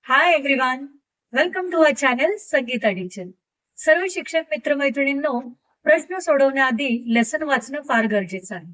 High everyone, welcome to our channel Sangeeta teacher. सर्व शिक्षक मित्रमैत्रिणींनो, प्रश्न सोडवण्याआधी लेसन वाचणं फार गरजेचं आहे.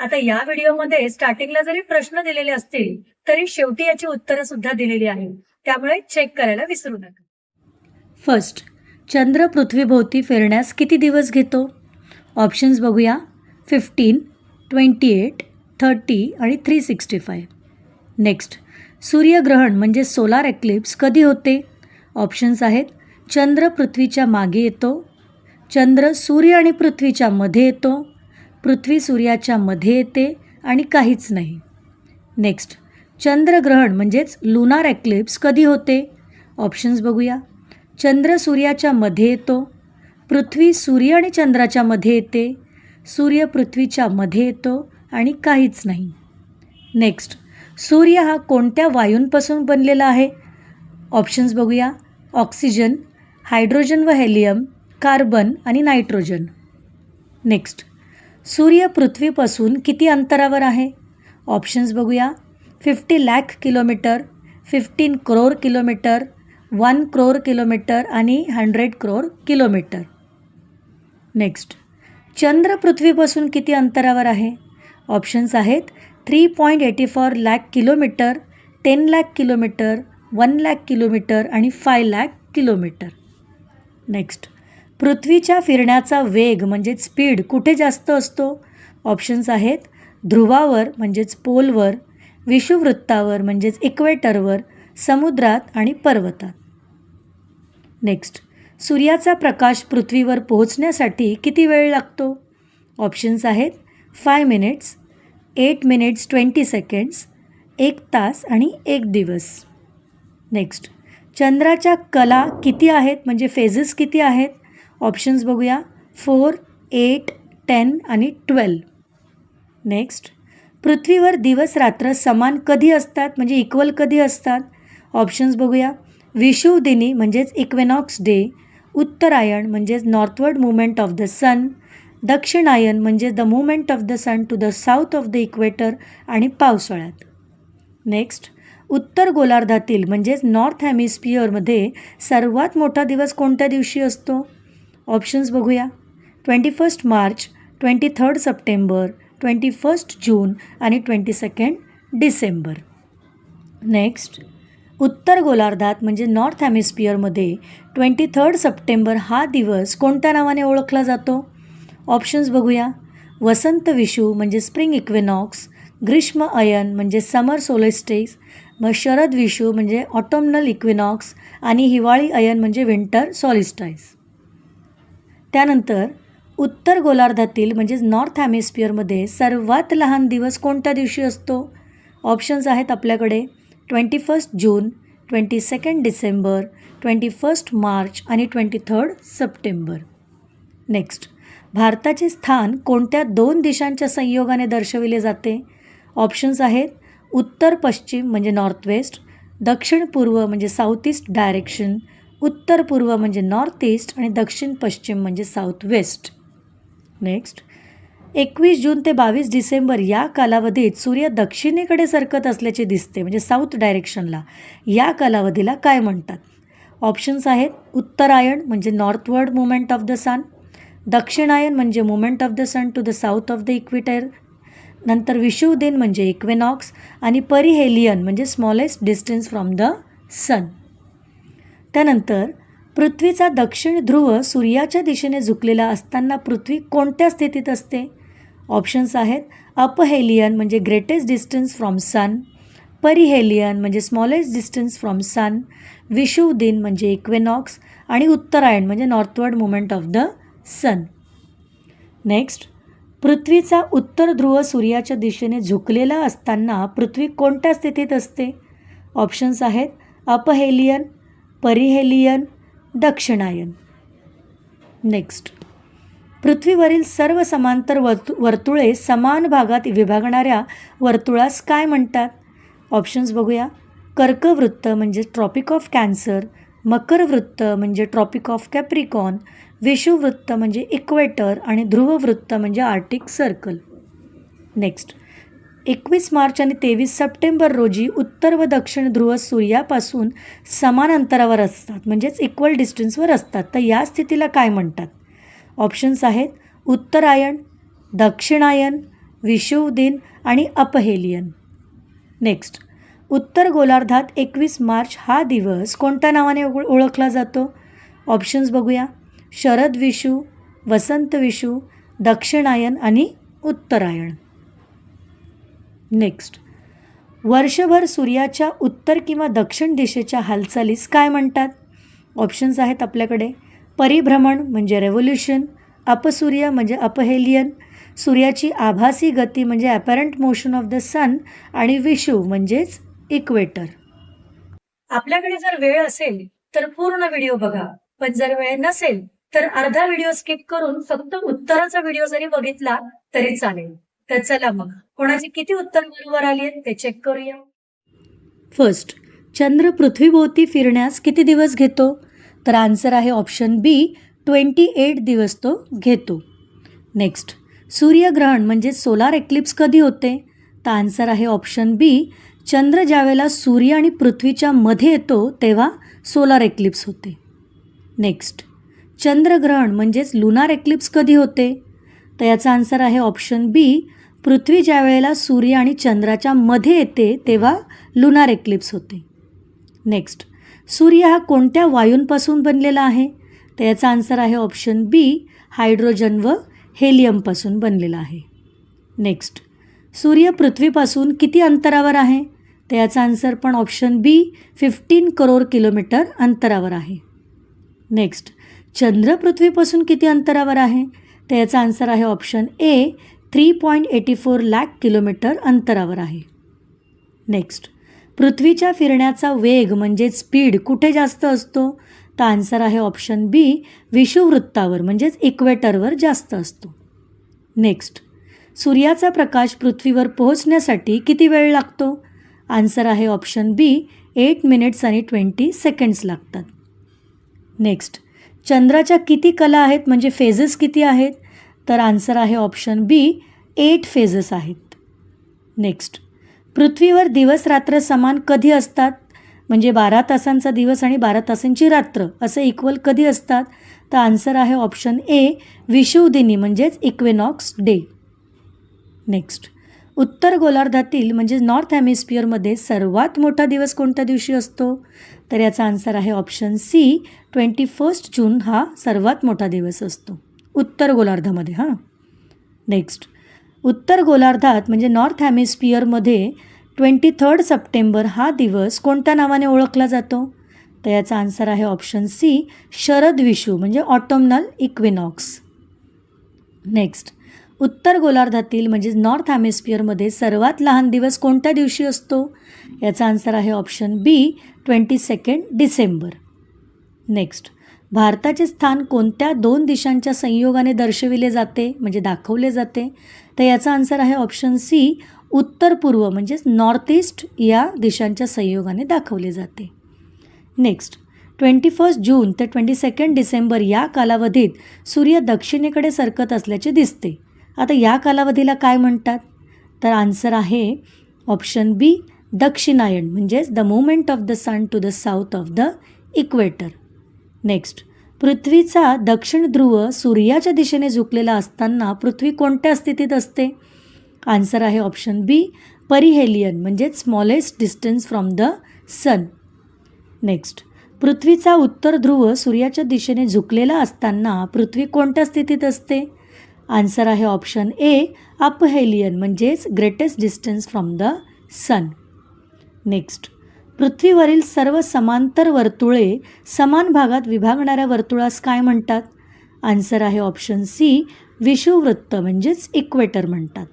आता या व्हिडिओमध्ये स्टार्टिंगला जरी प्रश्न दिलेले असतील, तरी शेवटी याची उत्तरं सुद्धा दिलेली आहेत. त्यामुळे चेक करायला विसरू नका. फर्स्ट, चंद्र पृथ्वीभोवती फिरण्यास किती दिवस घेतो? ऑप्शन्स बघूया. 15, 28, 30 आणि 365. नेक्स्ट, सूर्यग्रहण म्हणजे सोलार एक्लिप्स कधी होते? ऑप्शन्स आहेत. चंद्र पृथ्वीच्या मागे येतो, चंद्र सूर्य आणि पृथ्वीच्या मध्ये येतो, पृथ्वी सूर्याच्या मध्ये येते आणि काहीच नाही. नेक्स्ट, चंद्रग्रहण म्हणजेच लुनार एक्लिप्स कधी होते? ऑप्शन्स बघूया. चंद्र सूर्याच्या मध्ये येतो, पृथ्वी सूर्य आणि चंद्राच्या मध्ये येते, सूर्य पृथ्वीच्या मध्ये येतो आणि काहीच नाही. नेक्स्ट, सूर्य हा कोणत्या वायूंपासून बनलेला आहे? ऑप्शन्स बघूया. ऑक्सिजन, हायड्रोजन व हेलियम, कार्बन आणि नायट्रोजन. नेक्स्ट, सूर्य पृथ्वीपासून किती अंतरावर आहे? ऑप्शन्स बघूया. 50 lakh kilometre, 15 crore kilometre, 1 crore kilometre आणि 100 करोड किलोमीटर. नेक्स्ट, चंद्र पृथ्वीपासून किती अंतरावर आहे? ऑप्शन्स आहेत. 3.84 lakh kilometre, 10 lakh kilometre, 1 lakh kilometre आणि 5 लाख किलोमीटर. नेक्स्ट, पृथ्वीच्या फिरण्याचा वेग म्हणजेच स्पीड कुठे जास्त असतो? ऑप्शन्स आहेत. ध्रुवावर म्हणजेच पोलवर, विषुववृत्तावर म्हणजेच इक्वेटरवर, समुद्रात आणि पर्वतात. नेक्स्ट, सूर्याचा प्रकाश पृथ्वीवर पोहोचण्यासाठी किती वेळ लागतो? ऑप्शन्स आहेत. 5 मिनिट्स, 8 मिनिट्स 20 सेकंड्स, 1 तास आणि 1 दिवस. नेक्स्ट, चंद्राच्या कला किती आहेत म्हणजे फेजेस किती आहेत? ऑप्शन्स बघूया. 4, 8, 10 आणि 12. नेक्स्ट, पृथ्वीवर दिवस रात्र समान कधी असतात म्हणजे इक्वल कधी असतात? ऑप्शन्स बघूया. विषुवदिनी म्हणजेच इक्वेनॉक्स डे, उत्तरायण म्हणजेच northward movement of the sun, दक्षिणायन म्हणजे the movement of the sun to the south of the equator आणि पावसाळ्यात. नेक्स्ट, उत्तर गोलार्धातील म्हणजेच नॉर्थ हेमिस्फिअरमध्ये सर्वात मोठा दिवस कोणत्या दिवशी असतो? ऑप्शन्स बघूया. 21 मार्च, 23 सप्टेंबर, 21 जून आणि 22 डिसेंबर. नेक्स्ट, उत्तर गोलार्धात म्हणजे नॉर्थ हेमिस्फिअरमध्ये 23 सप्टेंबर हा दिवस कोणत्या नावाने ओळखला जातो? ऑप्शन्स बघूया. वसंत विषू म्हणजे स्प्रिंग इक्विनॉक्स, ग्रीष्म अयन म्हणजे समर सोलिस्टिस, मग शरद विषू म्हणजे ऑटोमनल इक्विनॉक्स आणि हिवाळी अयन म्हणजे विंटर सॉलिस्टाईस. त्यानंतर उत्तर गोलार्धातील म्हणजेच नॉर्थ हेमिस्फिअरमध्ये सर्वात लहान दिवस कोणत्या दिवशी असतो? ऑप्शन्स आहेत आपल्याकडे. 21 जून, 22 डिसेंबर, 21 मार्च आणि 23 सप्टेंबर. नेक्स्ट, भारताचे स्थान कोणत्या 2 दिशांच्या संयोगाने दर्शविले जाते? ऑप्शन्स आहेत. उत्तर पश्चिम म्हणजे नॉर्थ वेस्ट, दक्षिण पूर्व म्हणजे साऊथ ईस्ट डायरेक्शन, उत्तर पूर्व म्हणजे नॉर्थ ईस्ट आणि दक्षिण पश्चिम म्हणजे साऊथ वेस्ट. नेक्स्ट, 21 जून ते 22 डिसेंबर या कालावधीत सूर्य दक्षिणेकडे सरकत असल्याचे दिसते म्हणजे साऊथ डायरेक्शनला. या कालावधीला काय म्हणतात? ऑप्शन्स आहेत. उत्तरायण म्हणजे northward movement of the sun, दक्षिणायन म्हणजे movement of the sun to the south of the equator, नंतर विषुवदिन म्हणजे इक्वेनॉक्स आणि परिहेलियन म्हणजे smallest distance from the sun. त्यानंतर पृथ्वीचा दक्षिण ध्रुव सूर्याच्या दिशेने झुकलेला असताना पृथ्वी कोणत्या स्थितीत असते? ऑप्शन्स आहेत. अपहेलियन म्हणजे greatest distance from sun, perihelion म्हणजे स्मॉलेस्ट डिस्टन्स फ्रॉम सन, विषुवदिन म्हणजे इक्वेनॉक्स आणि उत्तरायण म्हणजे northward movement of the sun. Next, पृथ्वीचा उत्तर ध्रुव सूर्याच्या दिशेने झुकलेला असताना पृथ्वी कोणत्या स्थितीत असते? ऑप्शन्स आहेत. अपहेलियन, परिहेलियन, दक्षिणायन. नेक्स्ट, पृथ्वीवरील सर्व समांतर वर्तुळे समान भागात विभागणाऱ्या वर्तुळास काय म्हणतात? ऑप्शन्स बघूया. कर्कवृत्त म्हणजे ट्रॉपिक ऑफ कॅन्सर, मकरवृत्त म्हणजे ट्रॉपिक ऑफ कॅप्रिकॉन, विषुववृत्त म्हणजे इक्वेटर आणि ध्रुववृत्त म्हणजे आर्टिक सर्कल. नेक्स्ट, 21 मार्च आणि 23 सप्टेंबर रोजी उत्तर व दक्षिण ध्रुव सूर्यापासून समान अंतरावर असतात, म्हणजेच इक्वल डिस्टन्सवर असतात. तर या स्थितीला काय म्हणतात? ऑप्शन्स आहेत उत्तरायण, दक्षिणायन, विषुवदिन आणि अपहेलियन. नेक्स्ट, उत्तर गोलार्धात 21 मार्च हा दिवस कोणत्या नावाने ओळखला जातो? ऑप्शन्स बघूया. शरद विषु, वसंत विषु, दक्षिणायन आणि उत्तरायण. नेक्स्ट, वर्षभर सूर्याच्या उत्तर किंवा दक्षिण दिशेच्या हालचालीस काय म्हणतात? ऑप्शन्स आहेत आपल्याकडे. परिभ्रमण म्हणजे रेव्होल्युशन, अपसूर्य म्हणजे अपहेलियन, सूर्याची आभासी गती म्हणजे ॲपरंट मोशन ऑफ द सन आणि विषुव म्हणजेच इक्वेटर. आपल्याकडे जर वेळ असेल तर पूर्ण व्हिडिओ बघा, पण जर वेळ नसेल तर अर्धा व्हिडिओ स्किप करून फक्त उत्तराचा व्हिडिओ जरी बघितला तरी चालेल. तर चला मग कोणाची किती उत्तर बरोबर आली आहेत ते चेक करूया. फर्स्ट, चंद्र पृथ्वीभोवती फिरण्यास किती दिवस घेतो? तर आन्सर आहे ऑप्शन बी, 28 दिवस तो घेतो. नेक्स्ट, सूर्यग्रहण म्हणजे सोलार एक्लिप्स कधी होते? तर आन्सर आहे ऑप्शन बी, चंद्र ज्यावेळेला सूर्य आणि पृथ्वीच्या मध्ये येतो तेव्हा सोलार एक्लिप्स होते. नेक्स्ट, चंद्रग्रहण म्हणजेच लुनार एक्लिप्स कधी होते? तर याचा आन्सर आहे ऑप्शन बी, पृथ्वी ज्या वेळेला सूर्य आणि चंद्राच्या मध्ये येते तेव्हा लुनार एक्लिप्स होते. नेक्स्ट, सूर्य हा कोणत्या वायूंपासून बनलेला आहे? तर याचा आन्सर आहे ऑप्शन बी, हायड्रोजन व हेलियमपासून बनलेला आहे. नेक्स्ट, सूर्य पृथ्वीपासून किती अंतरावर आहे? तर याचा आन्सर पण ऑप्शन बी, 15 करोड किलोमीटर अंतरावर आहे. नेक्स्ट, चंद्र पृथ्वीपासून किती अंतरावर आहे? तर याचा आन्सर आहे ऑप्शन ए, 3.84 लाख किलोमीटर अंतरावर आहे. नेक्स्ट, पृथ्वीच्या फिरण्याचा वेग म्हणजे स्पीड कुठे जास्त असतो? तर आन्सर आहे ऑप्शन बी, विषुववृत्तावर म्हणजेच इक्वेटरवर जास्त असतो. नेक्स्ट, सूर्याचा प्रकाश पृथ्वीवर पोहोचण्यासाठी किती वेळ लागतो? आन्सर आहे ऑप्शन बी, 8 मिनिट्स आणि 20 सेकंड्स लागतात. नेक्स्ट, चंद्राच्या किती कला आहेत म्हणजे फेजेस किती आहेत? तर आन्सर आहे ऑप्शन बी, 8 फेजेस आहेत. नेक्स्ट, पृथ्वीवर दिवस रात्र समान कधी असतात? म्हणजे 12 तासांचा दिवस आणि 12 तासांची रात्र असं इक्वल कधी असतात? तर आन्सर आहे ऑप्शन ए, विषुवदिनी म्हणजेच इक्विनॉक्स डे. नेक्स्ट, उत्तर गोलार्धातील म्हणजे नॉर्थ हेमिस्फिअरमध्ये सर्वात मोठा दिवस कोणत्या दिवशी असतो? तर याचा आन्सर आहे ऑप्शन सी, 21 जून हा सर्वात मोठा दिवस असतो उत्तर गोलार्धामध्ये. नेक्स्ट, उत्तर गोलार्धात म्हणजे नॉर्थ हेमिस्फिअरमध्ये 23 सप्टेंबर हा दिवस कोणत्या नावाने ओळखला जातो? तर याचा आन्सर आहे ऑप्शन सी, शरद विषु म्हणजे ऑटोमनल इक्विनॉक्स. नेक्स्ट, उत्तर गोलार्धातील म्हणजे नॉर्थ हेमिस्फिअरमध्ये सर्वात लहान दिवस कोणत्या दिवशी असतो? याचा आन्सर आहे ऑप्शन बी, 22 डिसेंबर. नेक्स्ट, भारताचे स्थान कोणत्या 2 दिशांच्या संयोगाने दर्शविले जाते म्हणजे दाखवले जाते? तर याचा आन्सर आहे ऑप्शन सी, उत्तर पूर्व म्हणजेच नॉर्थ ईस्ट या दिशांच्या संयोगाने दाखवले जाते. नेक्स्ट, 21 जून ते 22 डिसेंबर या कालावधीत सूर्य दक्षिणेकडे सरकत असल्याचे दिसते. आता या कालावधीला काय म्हणतात? तर आन्सर आहे ऑप्शन बी, दक्षिणायन म्हणजेच the movement of the sun to the south of the equator. Next, पृथ्वीचा दक्षिण ध्रुव सूर्याच्या दिशेने झुकलेला असताना पृथ्वी कोणत्या स्थितीत असते? आन्सर आहे ऑप्शन बी, परिहेलियन म्हणजेच smallest distance from the sun. Next, पृथ्वीचा उत्तर ध्रुव सूर्याच्या दिशेने झुकलेला असताना पृथ्वी कोणत्या स्थितीत असते? आन्सर आहे ऑप्शन ए, अपहेलियन म्हणजेच greatest distance from the sun. Next, पृथ्वीवरील सर्व समांतर वर्तुळे समान भागात विभागणाऱ्या वर्तुळास काय म्हणतात? आन्सर आहे ऑप्शन सी, विषुववृत्त म्हणजेच इक्वेटर म्हणतात.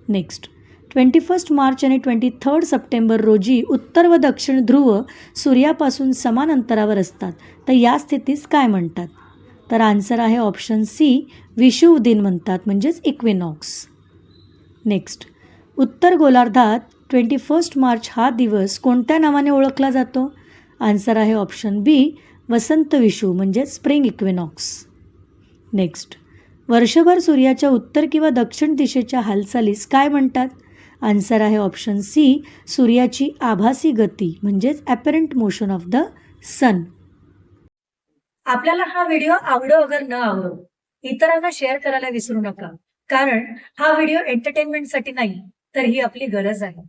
नेक्स्ट, 21 मार्च आणि 23 सप्टेंबर रोजी उत्तर व दक्षिण ध्रुव सूर्यापासून समान अंतरावर असतात. तर या स्थितीस काय म्हणतात? तर आन्सर आहे ऑप्शन सी, विषुवदिन म्हणतात म्हणजेच इक्विनॉक्स. नेक्स्ट, उत्तर गोलार्धात 21 मार्च हा दिवस कोणत्या नावाने ओळखला जातो? आन्सर आहे ऑप्शन बी, वसंत विषुव म्हणजेच स्प्रिंग इक्विनॉक्स. नेक्स्ट, वर्षभर सूर्याच्या उत्तर किंवा दक्षिण दिशेच्या हालचालीस काय म्हणतात? आन्सर आहे ऑप्शन सी, सूर्याची आभासी गती म्हणजेच ॲपरंट मोशन ऑफ द सन. आपल्याला हा व्हिडिओ आवडो अगर न आवडो, इतरांना शेअर करायला विसरू नका, कारण हा व्हिडिओ एंटरटेनमेंटसाठी नाही, तर ही आपली गरज आहे.